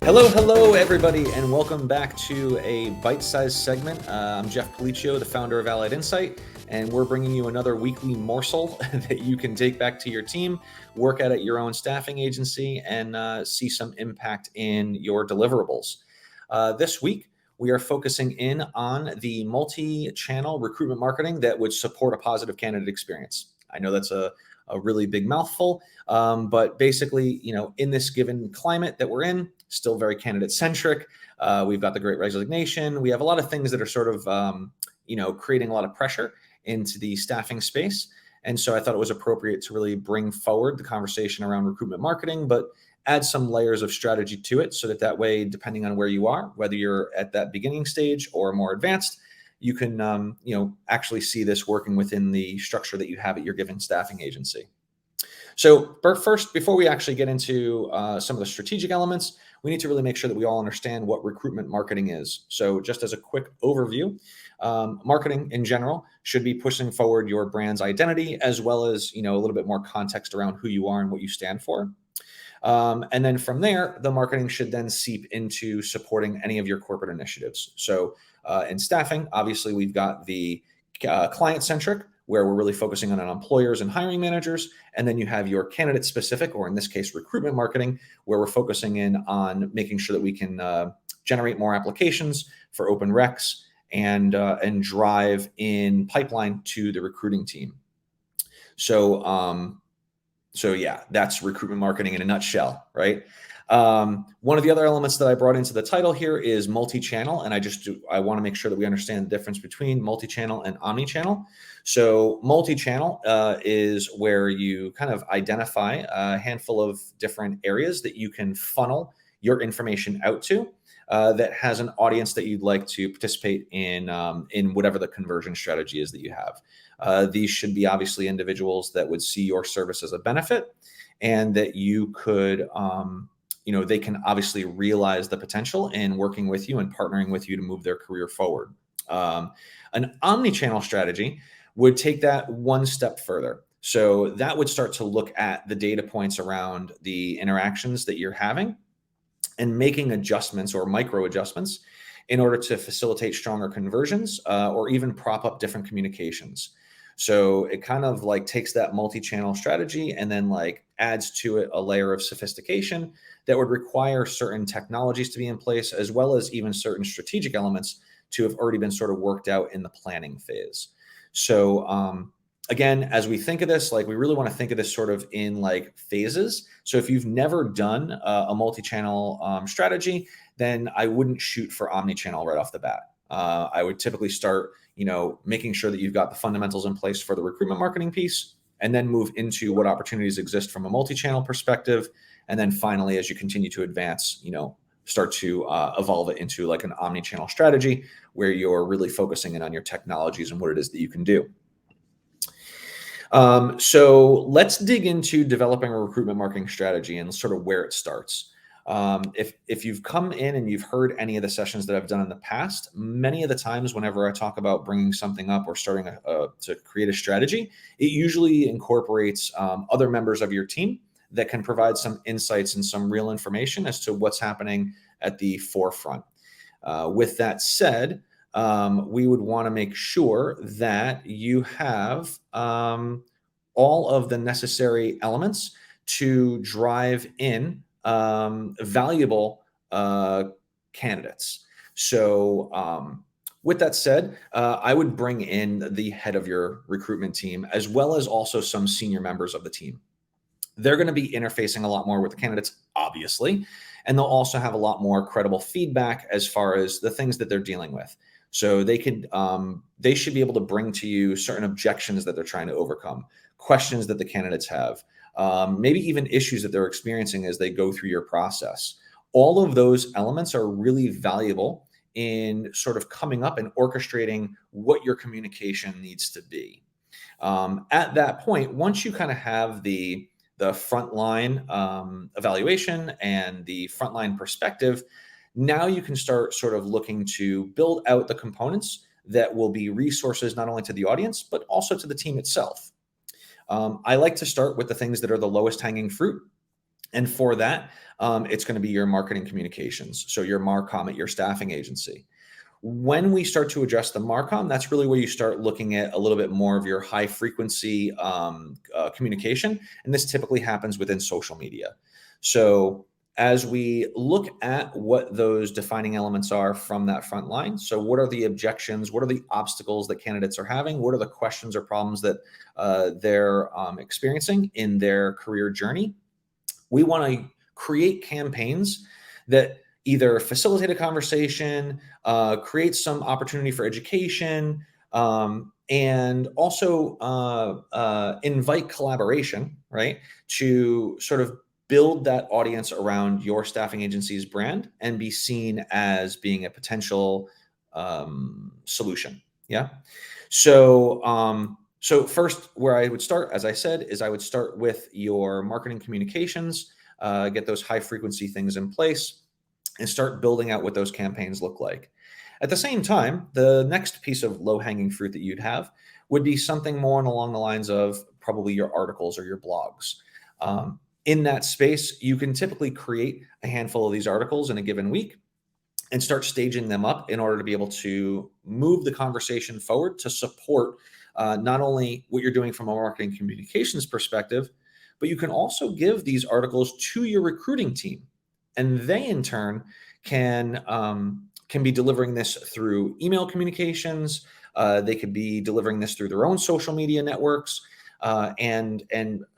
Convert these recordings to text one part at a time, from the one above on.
Hello, everybody, and welcome back to a bite-sized segment. I'm Jeff Policio, the founder of Allied Insight, and we're bringing you another weekly morsel that you can take back to your team, work at your own staffing agency, and see some impact in your deliverables. This week, we are focusing in on the multi-channel recruitment marketing that would support a positive candidate experience. I know that's a really big mouthful, but basically, in this given climate that we're in, still very candidate centric. We've got the Great Resignation. We have a lot of things that are sort of, creating a lot of pressure into the staffing space. And so I thought it was appropriate to really bring forward the conversation around recruitment marketing, but add some layers of strategy to it so that way, depending on where you are, whether you're at that beginning stage or more advanced, you can, actually see this working within the structure that you have at your given staffing agency. So first, before we actually get into some of the strategic elements, we need to really make sure that we all understand what recruitment marketing is. So just as a quick overview, marketing in general should be pushing forward your brand's identity, as well as, a little bit more context around who you are and what you stand for. And then from there, the marketing should then seep into supporting any of your corporate initiatives. So in staffing, obviously, we've got the client-centric, where we're really focusing on employers and hiring managers. And then you have your candidate-specific, or in this case, recruitment marketing, where we're focusing in on making sure that we can generate more applications for open recs and drive in pipeline to the recruiting team. So yeah, that's recruitment marketing in a nutshell, right? One of the other elements that I brought into the title here is multi-channel, and I want to make sure that we understand the difference between multi-channel and omni-channel. So multi-channel is where you kind of identify a handful of different areas that you can funnel your information out to that has an audience that you'd like to participate in whatever the conversion strategy is that you have. These should be obviously individuals that would see your service as a benefit, and that you could they can obviously realize the potential in working with you and partnering with you to move their career forward. An omni-channel strategy would take that one step further. So that would start to look at the data points around the interactions that you're having and making adjustments or micro adjustments in order to facilitate stronger conversions or even prop up different communications. So it kind of like takes that multi-channel strategy and then like adds to it a layer of sophistication that would require certain technologies to be in place, as well as even certain strategic elements to have already been sort of worked out in the planning phase. So again, as we think of this, like we really want to think of this sort of in like phases. So if you've never done a multi-channel strategy, then I wouldn't shoot for omni-channel right off the bat. I would typically start, making sure that you've got the fundamentals in place for the recruitment marketing piece, and then move into what opportunities exist from a multi-channel perspective. And then finally, as you continue to advance, start to evolve it into like an omni-channel strategy where you're really focusing in on your technologies and what it is that you can do. So let's dig into developing a recruitment marketing strategy and sort of where it starts. If you've come in and you've heard any of the sessions that I've done in the past, many of the times whenever I talk about bringing something up or starting to create a strategy, it usually incorporates other members of your team that can provide some insights and some real information as to what's happening at the forefront. With that said, we would want to make sure that you have all of the necessary elements to drive in valuable candidates. So with that said, I would bring in the head of your recruitment team, as well as also some senior members of the team. They're going to be interfacing a lot more with the candidates, obviously, and they'll also have a lot more credible feedback as far as the things that they're dealing with. So they should be able to bring to you certain objections that they're trying to overcome, questions that the candidates have, maybe even issues that they're experiencing as they go through your process. All of those elements are really valuable in sort of coming up and orchestrating what your communication needs to be. At that point, once you kind of have the frontline evaluation and the frontline perspective, now you can start sort of looking to build out the components that will be resources not only to the audience, but also to the team itself. I like to start with the things that are the lowest hanging fruit. And for that, it's going to be your marketing communications. So your Marcom at your staffing agency. When we start to address the Marcom, that's really where you start looking at a little bit more of your high frequency communication. And this typically happens within social media. So as we look at what those defining elements are from that front line, so what are the objections? What are the obstacles that candidates are having? What are the questions or problems that they're experiencing in their career journey? We want to create campaigns that either facilitate a conversation, create some opportunity for education, and also invite collaboration, right? To sort of build that audience around your staffing agency's brand and be seen as being a potential solution. Yeah. So first, where I would start, as I said, is I would start with your marketing communications, get those high frequency things in place, and start building out what those campaigns look like. At the same time, the next piece of low hanging fruit that you'd have would be something more along the lines of probably your articles or your blogs. In that space, you can typically create a handful of these articles in a given week and start staging them up in order to be able to move the conversation forward to support not only what you're doing from a marketing communications perspective, but you can also give these articles to your recruiting team, and they in turn can be delivering this through email communications. They could be delivering this through their own social media networks, and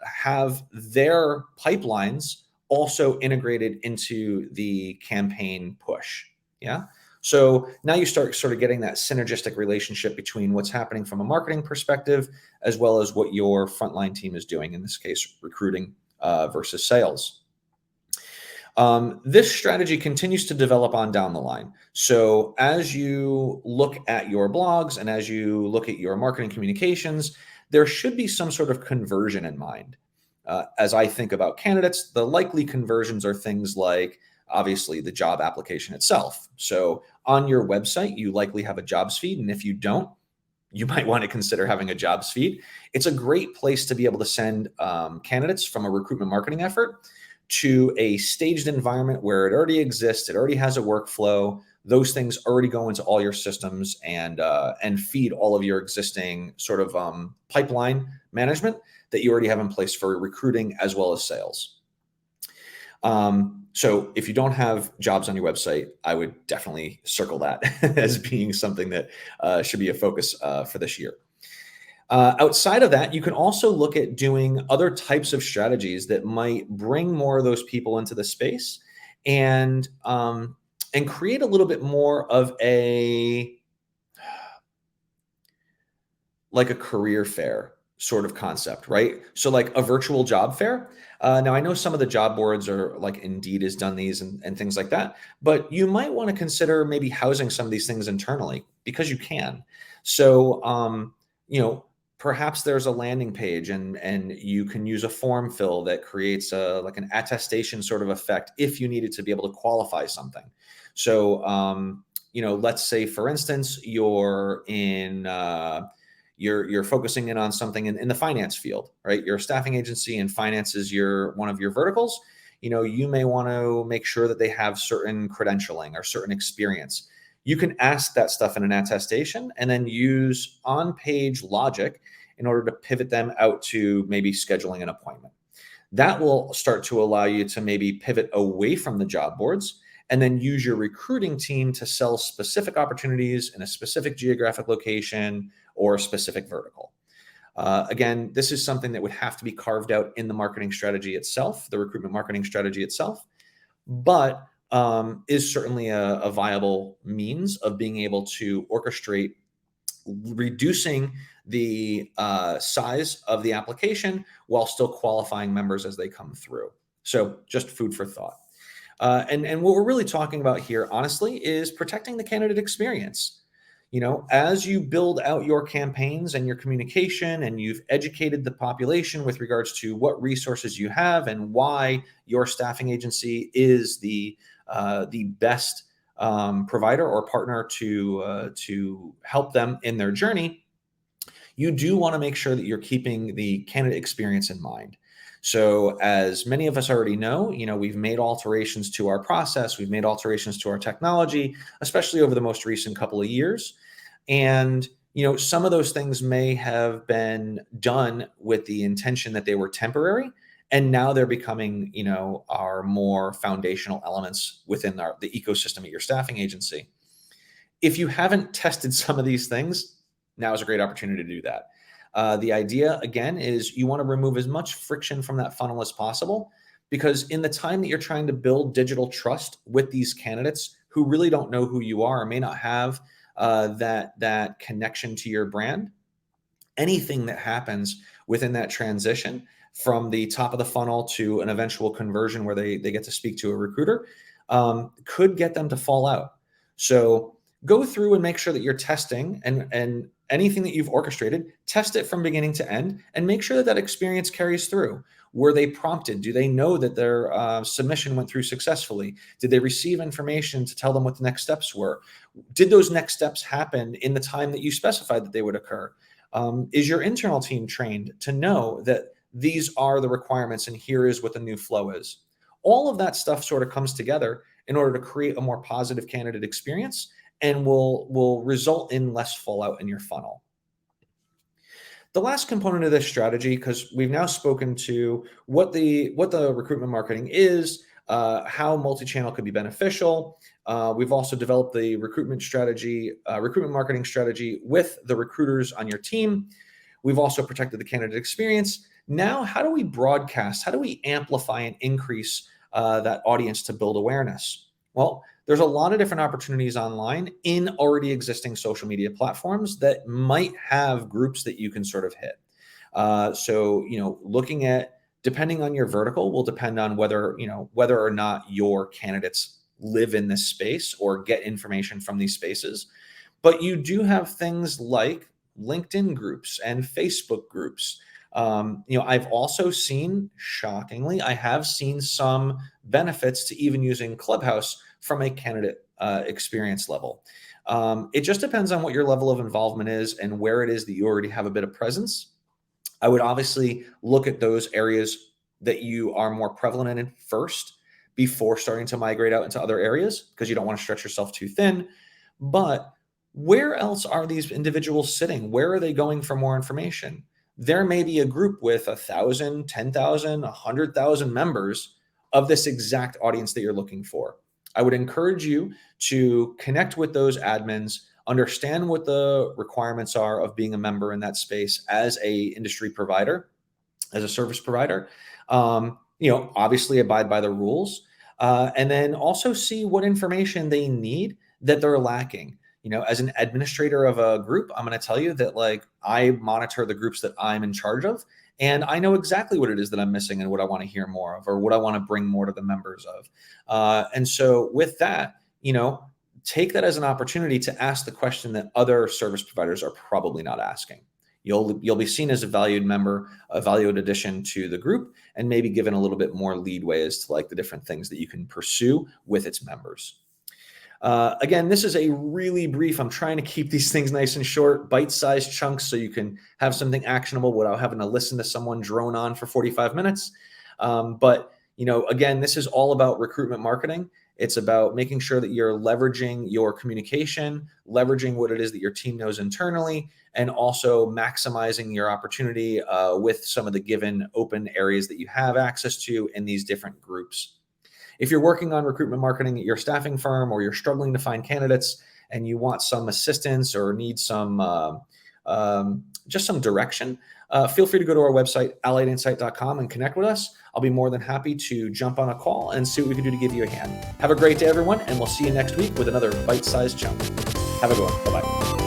have their pipelines also integrated into the campaign push. Yeah. So now you start sort of getting that synergistic relationship between what's happening from a marketing perspective, as well as what your frontline team is doing, in this case, recruiting versus sales. This strategy continues to develop on down the line. So as you look at your blogs and as you look at your marketing communications, there should be some sort of conversion in mind. As I think about candidates, the likely conversions are things like, obviously, the job application itself. So on your website, you likely have a jobs feed. And if you don't, you might want to consider having a jobs feed. It's a great place to be able to send candidates from a recruitment marketing effort to a staged environment where it already exists. It already has a workflow. Those things already go into all your systems and feed all of your existing sort of pipeline management that you already have in place for recruiting as well as sales. So if you don't have jobs on your website, I would definitely circle that as being something that should be a focus for this year. Outside of that, you can also look at doing other types of strategies that might bring more of those people into the space and create a little bit more of like a career fair sort of concept, right? So like a virtual job fair. Now I know some of the job boards are like Indeed has done these and things like that, but you might want to consider maybe housing some of these things internally because you can. So, perhaps there's a landing page and you can use a form fill that creates like an attestation sort of effect if you needed to be able to qualify something. So, let's say, for instance, you're focusing in on something in the finance field, right? You're a staffing agency and finance is one of your verticals. You may want to make sure that they have certain credentialing or certain experience. You can ask that stuff in an attestation and then use on-page logic in order to pivot them out to maybe scheduling an appointment. That will start to allow you to maybe pivot away from the job boards and then use your recruiting team to sell specific opportunities in a specific geographic location or a specific vertical. Again, this is something that would have to be carved out in the marketing strategy itself, the recruitment marketing strategy itself, but is certainly a viable means of being able to orchestrate reducing the size of the application while still qualifying members as they come through. So just food for thought. And what we're really talking about here, honestly, is protecting the candidate experience. As you build out your campaigns and your communication and you've educated the population with regards to what resources you have and why your staffing agency is the best provider or partner to help them in their journey, you do want to make sure that you're keeping the candidate experience in mind. So as many of us already know, we've made alterations to our process, we've made alterations to our technology, especially over the most recent couple of years. And some of those things may have been done with the intention that they were temporary, and now they're becoming, our more foundational elements within the ecosystem at your staffing agency. If you haven't tested some of these things, now is a great opportunity to do that. The idea, again, is you want to remove as much friction from that funnel as possible, because in the time that you're trying to build digital trust with these candidates who really don't know who you are or may not have that connection to your brand, anything that happens within that transition from the top of the funnel to an eventual conversion where they get to speak to a recruiter could get them to fall out. So go through and make sure that you're testing, and anything that you've orchestrated, test it from beginning to end and make sure that that experience carries through. Were they prompted? Do they know that their submission went through successfully? Did they receive information to tell them what the next steps were? Did those next steps happen in the time that you specified that they would occur? Is your internal team trained to know that these are the requirements and here is what the new flow is? All of that stuff sort of comes together in order to create a more positive candidate experience and will result in less fallout in your funnel. The last component of this strategy, because we've now spoken to what the recruitment marketing is, how multi-channel could be beneficial. We've also developed the recruitment marketing strategy with the recruiters on your team. We've also protected the candidate experience. Now, how do we broadcast? How do we amplify and increase that audience to build awareness? Well, there's a lot of different opportunities online in already existing social media platforms that might have groups that you can sort of hit. So, looking at, depending on your vertical will depend on whether or not your candidates live in this space or get information from these spaces. But you do have things like LinkedIn groups and Facebook groups. I've also seen, shockingly, I have seen some benefits to even using Clubhouse from a candidate experience level. It just depends on what your level of involvement is and where it is that you already have a bit of presence. I would obviously look at those areas that you are more prevalent in first before starting to migrate out into other areas, because you don't want to stretch yourself too thin. But where else are these individuals sitting? Where are they going for more information? There may be a group with 1,000, 10,000, 100,000 members of this exact audience that you're looking for. I would encourage you to connect with those admins, understand what the requirements are of being a member in that space as a industry provider, as a service provider. Obviously abide by the rules, and then also see what information they need that they're lacking. As an administrator of a group, I'm going to tell you that I monitor the groups that I'm in charge of, and I know exactly what it is that I'm missing and what I want to hear more of, or what I want to bring more to the members of. And so with that, take that as an opportunity to ask the question that other service providers are probably not asking. You'll be seen as a valued member, a valued addition to the group, and maybe given a little bit more leadway as to the different things that you can pursue with its members. Again, this is a really brief, I'm trying to keep these things nice and short, bite-sized chunks so you can have something actionable without having to listen to someone drone on for 45 minutes. But again, this is all about recruitment marketing. It's about making sure that you're leveraging your communication, leveraging what it is that your team knows internally, and also maximizing your opportunity with some of the given open areas that you have access to in these different groups. If you're working on recruitment marketing at your staffing firm, or you're struggling to find candidates and you want some assistance or need some just some direction, feel free to go to our website, alliedinsight.com, and connect with us. I'll be more than happy to jump on a call and see what we can do to give you a hand. Have a great day, everyone, and we'll see you next week with another bite-sized chunk. Have a good one. Bye-bye.